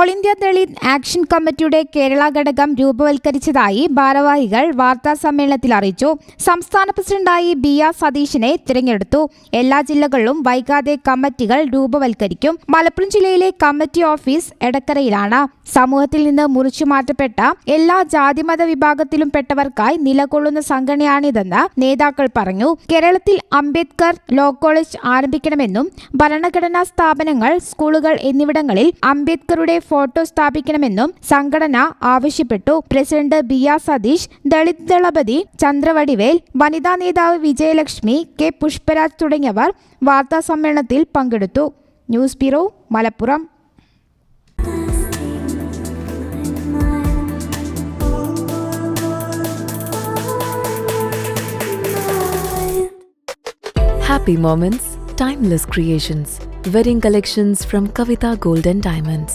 All India Dalit action കമ്മിറ്റിയുടെ കേരള ഘടകം രൂപവൽക്കരിച്ചതായി ഭാരവാഹികൾ വാർത്താസമ്മേളനത്തിൽ അറിയിച്ചു. സംസ്ഥാന പ്രസിഡന്റായി BR സതീശിനെ തിരഞ്ഞെടുത്തു. എല്ലാ ജില്ലകളിലും വൈകാതെ കമ്മിറ്റികൾ രൂപവൽക്കരിക്കും. മലപ്പുറം ജില്ലയിലെ കമ്മിറ്റി ഓഫീസ് എടക്കരയിലാണ്. സമൂഹത്തിൽ നിന്ന് മുറിച്ചുമാറ്റപ്പെട്ട എല്ലാ ജാതിമത വിഭാഗത്തിലും പെട്ടവർക്കായി നിലകൊള്ളുന്ന സംഘടനയാണിതെന്ന് നേതാക്കൾ പറഞ്ഞു. കേരളത്തിൽ അംബേദ്കർ ലോ കോളേജ് ആരംഭിക്കണമെന്നും ഭരണഘടനാ സ്ഥാപനങ്ങൾ, സ്കൂളുകൾ എന്നിവിടങ്ങളിൽ അംബേദ്കറുടെ ഫോട്ടോ സ്ഥാപിക്കണമെന്നും സംഘടന ആവശ്യപ്പെട്ടു. പ്രസിഡന്റ് BR സതീഷ്, ദളിത് ദളപതി ചന്ദ്രവടിവേൽ, വനിതാ നേതാവ് വിജയലക്ഷ്മി, K പുഷ്പരാജ് തുടങ്ങിയവർ വാർത്താസമ്മേളനത്തിൽ പങ്കെടുത്തു. News bureau, Malappuram. Happy moments, timeless creations. Wedding collections from Kavita Gold and Diamonds.